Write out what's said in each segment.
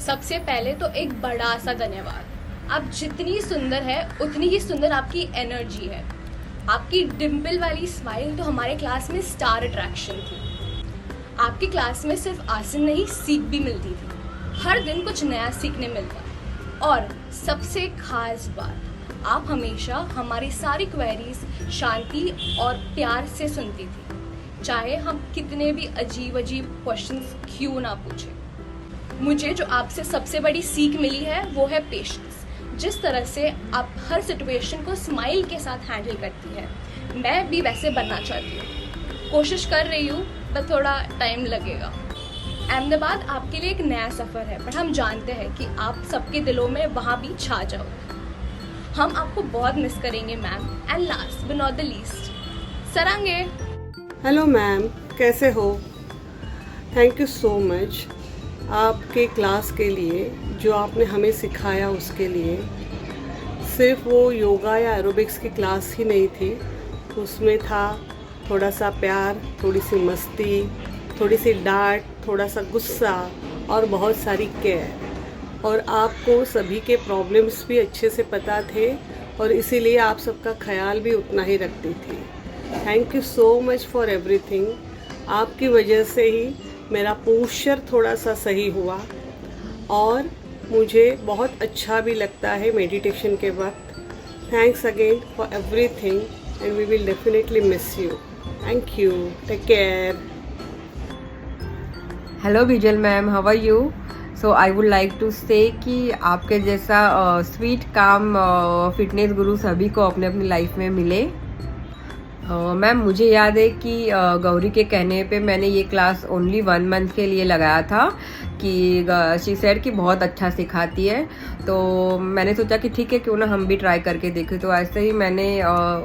सबसे पहले तो एक बड़ा सा धन्यवाद। आप जितनी सुंदर है उतनी ही सुंदर आपकी एनर्जी है। आपकी डिम्पल वाली स्माइल तो हमारे क्लास में स्टार अट्रैक्शन थी। आपकी क्लास में सिर्फ आसन नहीं सीख भी मिलती थी। हर दिन कुछ नया सीखने मिलता। और सबसे खास बात, आप हमेशा हमारी सारी क्वेरीज शांति और प्यार से सुनती थी, चाहे हम कितने भी अजीब अजीब क्वेश्चंस क्यों ना पूछे। मुझे जो आपसे सबसे बड़ी सीख मिली है वो है पेशेंस। जिस तरह से आप हर सिचुएशन को स्माइल के साथ हैंडल करती है, मैं भी वैसे बनना चाहती हूँ। कोशिश कर रही हूँ, पर थोड़ा टाइम लगेगा। अहमदाबाद आपके लिए एक नया सफ़र है, पर हम जानते हैं कि आप सबके दिलों में वहाँ भी छा जाओगे। हम आपको बहुत मिस करेंगे ma'am. And last but not the least, सरांगे। हेलो मैम, कैसे हो? थैंक यू सो मच आपके क्लास के लिए, जो आपने हमें सिखाया उसके लिए। सिर्फ वो योगा या एरोबिक्स की क्लास ही नहीं थी, उसमें था थोड़ा सा प्यार, थोड़ी सी मस्ती, थोड़ी सी डांट, थोड़ा सा गुस्सा और बहुत सारी केयर। और आपको सभी के प्रॉब्लम्स भी अच्छे से पता थे और इसीलिए आप सबका ख्याल भी उतना ही रखती थी। Thank you so much for everything. आपकी वजह से ही मेरा पोस्चर थोड़ा सा सही हुआ और मुझे बहुत अच्छा भी लगता है मेडिटेशन के वक्त। Thanks again for everything and we will definitely miss you. Thank you, take care. Hello Bijal ma'am, how are you? So I would like to say कि आपके जैसा स्वीट काम फिटनेस गुरु सभी को अपने अपनी लाइफ में मिले। मैम, मुझे याद है कि गौरी के कहने पे मैंने ये क्लास ओनली 1 मंथ के लिए लगाया था कि शी सेड कि बहुत अच्छा सिखाती है। तो मैंने सोचा कि ठीक है, क्यों ना हम भी ट्राई करके देखें। तो ऐसे ही मैंने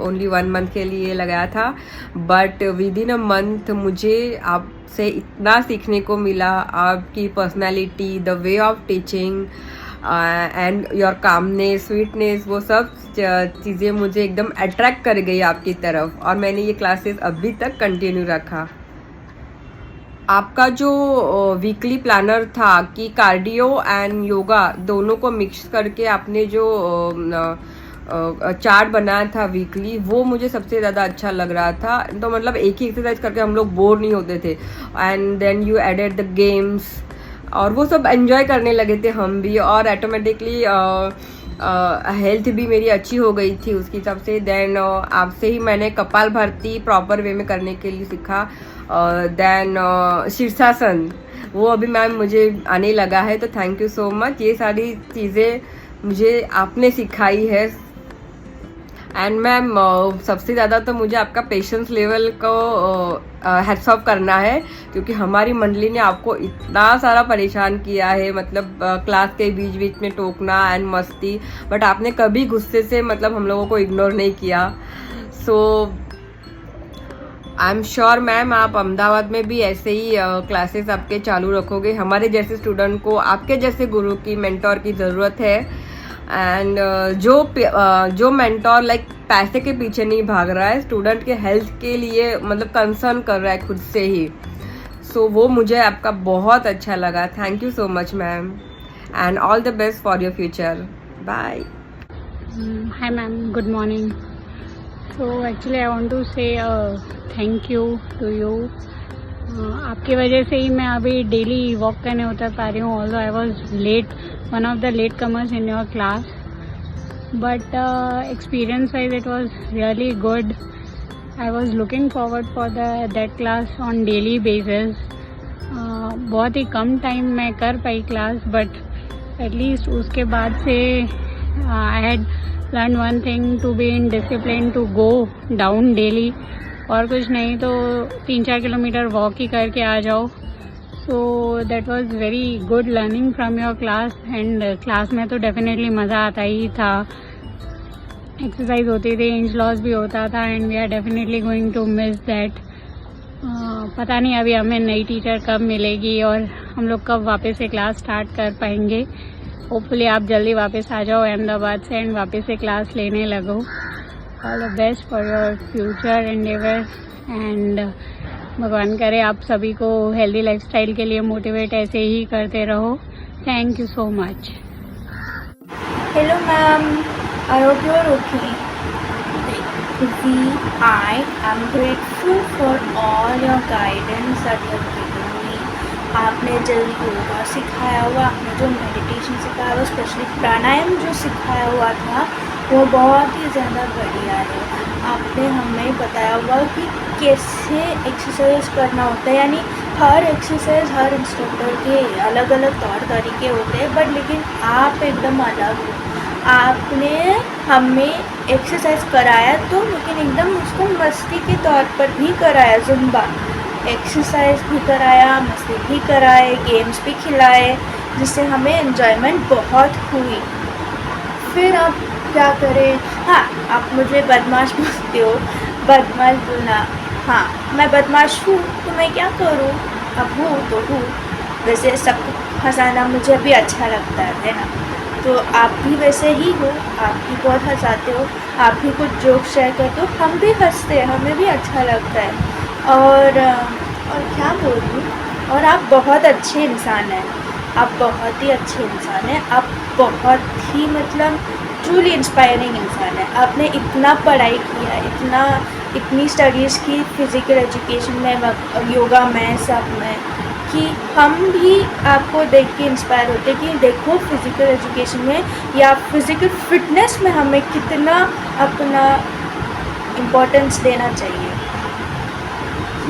ओनली 1 मंथ के लिए लगाया था। But with in a month मुझे आपसे इतना सीखने को मिला। आपकी personality, the way of teaching and your calmness, sweetness, वो सब चीज़ें मुझे एकदम अट्रैक्ट कर गई आपकी तरफ। और मैंने ये क्लासेस अभी तक कंटिन्यू रखा। आपका जो वीकली प्लानर था कि कार्डियो एंड योगा दोनों को मिक्स करके आपने जो चार्ट बनाया था वीकली, वो मुझे सबसे ज़्यादा अच्छा लग रहा था। तो मतलब एक ही एक्सरसाइज करके हम लोग बोर नहीं होते थे। And then you added the games और वो सब एंजॉय करने लगे थे हम भी। और ऑटोमेटिकली हेल्थ भी मेरी अच्छी हो गई थी उसके हिसाब से। देन आपसे ही मैंने कपाल भारती प्रॉपर वे में करने के लिए सीखा। देन शीर्षासन, वो अभी मैम मुझे आने लगा है। तो थैंक यू सो मच, ये सारी चीज़ें मुझे आपने सिखाई है। एंड मैम, सबसे ज़्यादा तो मुझे आपका पेशेंस लेवल को हैट्स ऑफ करना है, क्योंकि हमारी मंडली ने आपको इतना सारा परेशान किया है। मतलब क्लास के बीच बीच में टोकना एंड मस्ती, बट आपने कभी गुस्से से मतलब हम लोगों को इग्नोर नहीं किया। सो आई एम श्योर मैम, आप अहमदाबाद में भी ऐसे ही क्लासेस आपके चालू रखोगे। हमारे जैसे स्टूडेंट को आपके जैसे गुरु की, मेंटोर की ज़रूरत है। एंड जो मेंटोर लाइक पैसे के पीछे नहीं भाग रहा है, स्टूडेंट के हेल्थ के लिए मतलब कंसर्न कर रहा है खुद से ही। सो वो मुझे आपका बहुत अच्छा लगा। Thank you so much ma'am, and all the best for your future. Bye. Hi ma'am, good morning. So actually I want to say thank you to you. आपकी वजह से ही मैं अभी डेली वॉक करने उतर पा रही हूँ। Although I was late, one of the late comers in your class, but experience wise it was really good. I was looking forward for that class on daily basis. बहुत ही कम time में कर पाई class, but at least उसके बाद से I had learn one thing, to be in discipline, to go down daily. और कुछ नहीं तो 3-4 किलोमीटर वॉक ही करके आ जाओ. So that was very good learning from your class. And class में तो डेफिनेटली मज़ा आता ही था. एक्सरसाइज होती थी, इंच लॉस भी होता था, and we are definitely going to miss that. पता नहीं अभी हमें नई टीचर कब मिलेगी और हम लोग कब वापस से क्लास स्टार्ट कर पाएंगे. होपफुली आप जल्दी वापस आ जाओ अहमदाबाद से एंड वापस से क्लास लेने लगो. All the best for your future Endeavour. And भगवान करे आप सभी को हेल्दी लाइफस्टाइल के लिए मोटिवेट ऐसे ही करते रहो. Thank you so much. Hello ma'am, I hope you are okay. I am grateful for all your guidance that you have given me. आपने जो योगा सिखाया हुआ, आपने जो मेडिटेशन सिखाया हुआ, स्पेशली प्राणायाम जो सिखाया हुआ था वो बहुत ही ज़्यादा बढ़िया है। आपने हमें बताया हुआ कि कैसे एक्सरसाइज करना होता है, यानी हर एक्सरसाइज हर इंस्ट्रक्टर के अलग अलग तौर तरीके होते हैं, बट लेकिन आप एकदम अलग हो। आपने हमें एक्सरसाइज कराया तो लेकिन एकदम उसको मस्ती के तौर पर भी कराया, जुम्बा एक्सरसाइज भी कराया, मस्ती भी कराए, गेम्स भी खिलाए, जिससे हमें एंजॉयमेंट बहुत हुई। फिर आप क्या करें, हाँ आप मुझे बदमाश बोलते हो, बदमाश बोलना, हाँ मैं बदमाश हूँ तो मैं क्या करूँ, अब हूँ तो हूँ। वैसे सबको हंसाना मुझे भी अच्छा लगता है ना, तो आप भी वैसे ही हो, आप भी बहुत हंसाते हो, आप भी कुछ जोक शेयर करते हो, हम भी हंसते हैं, हमें भी अच्छा लगता है। और क्या बोलूँ, और आप बहुत अच्छे इंसान हैं, आप बहुत ही अच्छे इंसान हैं, आप बहुत ही मतलब ट्रूली इंस्पायरिंग इंसान है। आपने इतना पढ़ाई किया, इतनी स्टडीज़ की फिज़िकल एजुकेशन में, योगा में, सब में, कि हम भी आपको देख के इंस्पायर होते हैं कि देखो फिज़िकल एजुकेशन में या फिज़िकल फिटनेस में हमें कितना अपना इम्पोर्टेंस देना चाहिए।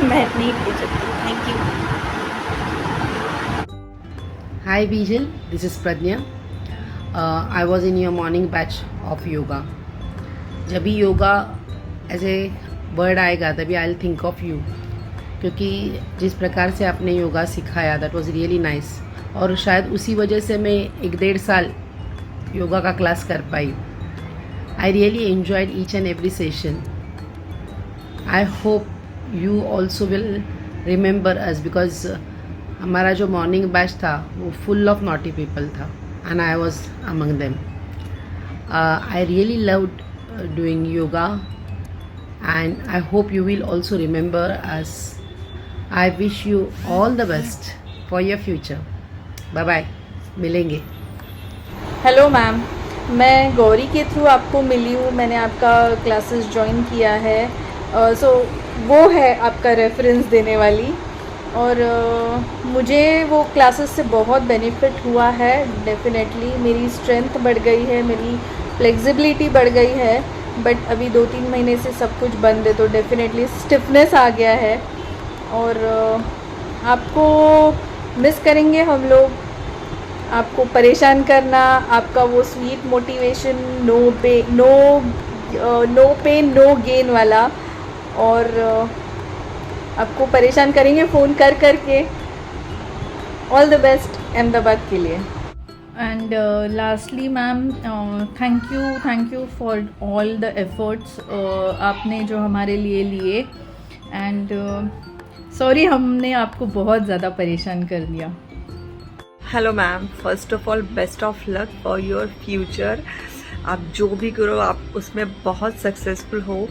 मैं नहीं बोल सकती। Thank you. Hi Bijal, this is Pradnya. I was in your morning batch of yoga. जब भी योगा एज ए वर्ड आएगा तभी I will think of you, क्योंकि जिस प्रकार से आपने योगा सिखाया दैट वाज रियली नाइस, और शायद उसी वजह से मैं 1-1.5 साल योगा का क्लास कर पाई। I really enjoyed each and every session. I hope you also will remember us, because हमारा जो मॉर्निंग बैच था वो फुल ऑफ नॉटी पीपल था and I was among them. I really loved doing yoga and I hope you will also remember us. I wish you all the best for your future. Bye bye. मिलेंगे। Hello ma'am, मैं गौरी के through आपको मिली हूँ, मैंने आपका classes join किया है, सो वो है आपका रेफरेंस देने वाली, और मुझे वो क्लासेस से बहुत बेनिफिट हुआ है। डेफिनेटली मेरी स्ट्रेंथ बढ़ गई है, मेरी फ्लेक्सिबिलिटी बढ़ गई है, बट अभी 2-3 महीने से सब कुछ बंद है तो डेफिनेटली स्टिफनेस आ गया है, और आपको मिस करेंगे हम लोग। आपको परेशान करना, आपका वो sweet motivation, no pain no gain वाला, और आपको परेशान करेंगे फ़ोन कर के। ऑल द बेस्ट अहमदाबाद के लिए। And lastly ma'am, thank you for all the efforts आपने जो हमारे लिए, and sorry हमने आपको बहुत ज़्यादा परेशान कर दिया। Hello ma'am, first of all best of luck for your future. आप जो भी करो आप उसमें बहुत सक्सेसफुल हो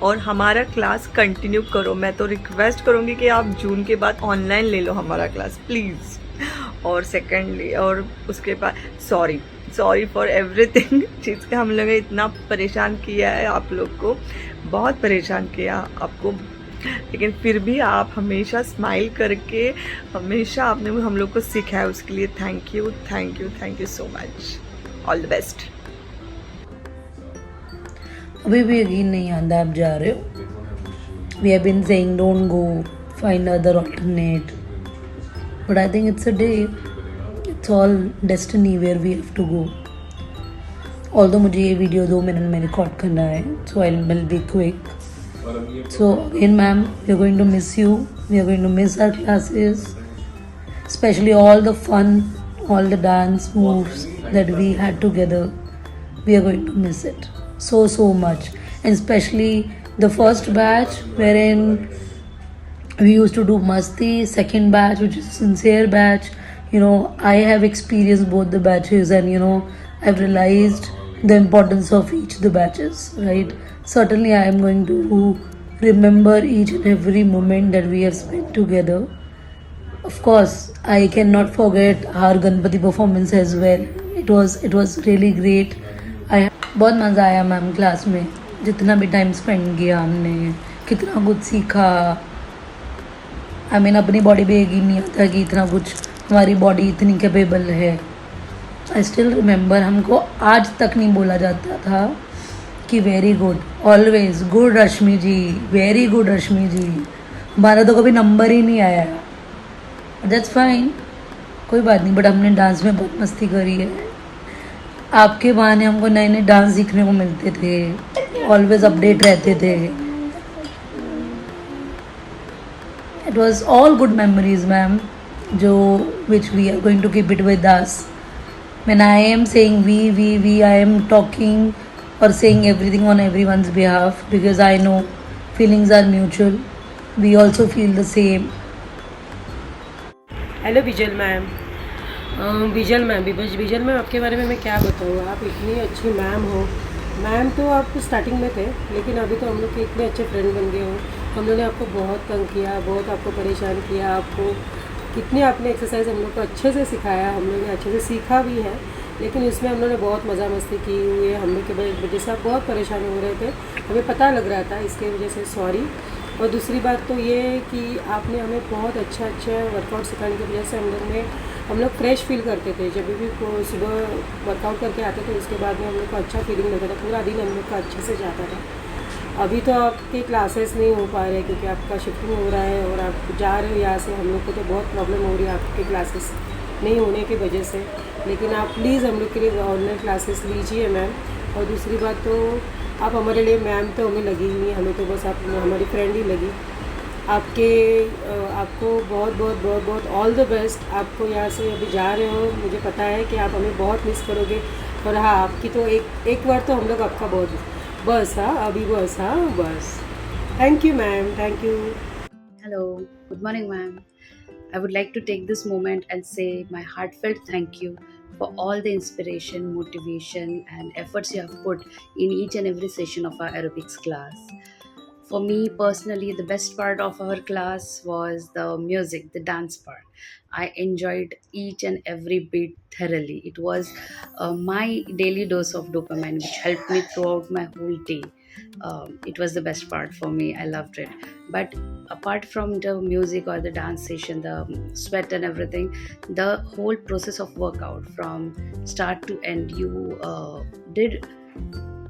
और हमारा क्लास कंटिन्यू करो। मैं तो रिक्वेस्ट करूँगी कि आप जून के बाद ऑनलाइन ले लो हमारा क्लास प्लीज़। और सेकेंडली, और उसके बाद सॉरी फॉर एवरीथिंग, चीज़ के हम लोगों ने इतना परेशान किया है, आप लोग को बहुत परेशान किया आपको, लेकिन फिर भी आप हमेशा स्माइल करके हमेशा आपने हम लोग को सिखाया, उसके लिए thank you so much. All the best. अभी भी यकीन नहीं आता आप जा रहे हो। We have been saying don't go, find other alternate, but I think it's a day, it's all destiny where we have to go. Although मुझे ये वीडियो 2 मिनट में रिकॉर्ड करना है, so I will be quick. So again ma'am, we are going to miss you, we are going to miss our classes, especially all the fun, all the dance moves that we had together. We are going to miss it so much, and especially the first batch wherein we used to do masti, second batch which is sincere batch. You know, I have experienced both the batches, and you know, I've realized the importance of each of the batches, right? Certainly I am going to remember each and every moment that we have spent together. Of course, I cannot forget our Ganpati performance as well. It was really great. बहुत मज़ा आया ma'am class में, जितना भी time spend किया हमने, कितना कुछ सीखा। अपनी बॉडी पे यकीन नहीं आता कि इतना कुछ हमारी बॉडी इतनी कैपेबल है। आई स्टिल रिमेंबर, हमको आज तक नहीं बोला जाता था कि वेरी गुड, ऑलवेज गुड रश्मि जी, वेरी गुड रश्मि जी। हमारा तो कभी नंबर ही नहीं आया। दैट्स फाइन, कोई बात नहीं, बट हमने डांस में बहुत मस्ती करी है। आपके बहाने हमको नए नए डांस सीखने को मिलते थे, ऑलवेज अपडेट रहते थे। It was all good memories ma'am, जो which we are going to keep it with us. When I am saying we, I am talking or saying everything on everyone's behalf, because I know feelings are mutual. We also feel the same. Hello vigil ma'am. Vigil ma'am आपके बारे में मैं क्या बताऊँ, आप इतनी अच्छी ma'am हो। मैम तो आप स्टार्टिंग में थे, लेकिन अभी तो हम लोग के इतने अच्छे फ्रेंड बन गए हो। हम लोगों ने आपको बहुत तंग किया, बहुत आपको परेशान किया। आपको कितनी आपने एक्सरसाइज हम लोग को अच्छे से सिखाया, हम लोग ने अच्छे से सीखा भी है, लेकिन इसमें हम लोग ने बहुत मज़ा मस्ती की हुई है। हम लोग के वजह से आप बहुत परेशान हो रहे थे, हमें पता लग रहा था, इसके वजह से सॉरी। और दूसरी बात तो ये कि आपने हमें बहुत अच्छा वर्कआउट सिखाने की वजह से हम लोग फ्रेश फील करते थे। जब भी सुबह वर्कआउट करके आते थे, उसके बाद में हम लोग को अच्छा फीलिंग लगता था, पूरा दिन हम लोग का अच्छे से जाता था। अभी तो आपके क्लासेस नहीं हो पा रहे क्योंकि आपका शिफ्टिंग हो रहा है और आप जा रहे हो यहाँ से। हम लोग को तो बहुत प्रॉब्लम हो रही है आपके क्लासेस नहीं होने की वजह से, लेकिन आप प्लीज़ हम लोग के लिए ऑनलाइन क्लासेस लीजिए मैम। और दूसरी बात तो आप हमारे लिए मैम तो हमें लगी ही नहीं, हमें तो बस आप हमारी फ्रेंड ही लगी। आपको बहुत बहुत बहुत बहुत ऑल द बेस्ट। आपको यहाँ से अभी जा रहे हो, मुझे पता है कि आप हमें बहुत मिस करोगे। और हाँ, आपकी तो एक बार तो हम लोग आपका बहुत बस बस। Thank you ma'am, thank you. Hello, good morning, ma'am. I would like to take this moment and say my heartfelt thank you for all the inspiration, motivation, and efforts you have put in each and every session of our aerobics class. For me personally, the best part of our class was the music, the dance part. I enjoyed each and every bit thoroughly. It was my daily dose of dopamine, which helped me throughout my whole day. It was the best part for me. I loved it. But apart from the music or the dance session, the sweat and everything, the whole process of workout from start to end, you did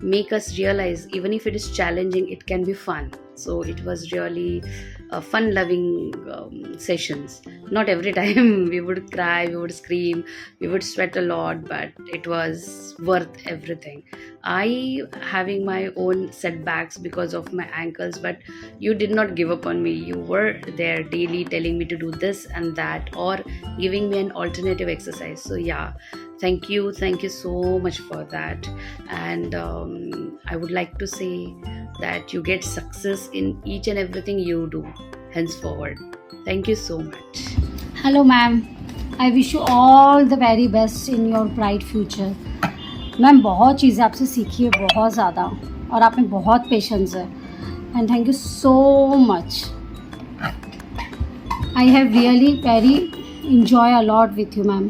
make us realize even if it is challenging, it can be fun. So it was really fun loving sessions. Not every time we would cry, we would scream, we would sweat a lot, but it was worth everything. I having my own setbacks because of my ankles, but you did not give up on me. You were there daily telling me to do this and that, or giving me an alternative exercise. So yeah, thank you so much for that. And I would like to say that you get success in each and everything you do henceforward. Thank you so much. Hello ma'am, I wish you all the very best in your bright future. Ma'am बहुत चीज़ें आपसे सीखी है, बहुत ज़्यादा, और आप में बहुत पेशेंस है, and thank you so much. I have really very enjoy a lot with you ma'am.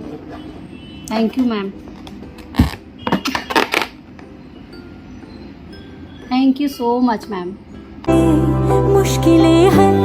Thank you ma'am. Thank you so much ma'am. मुश्किलें हल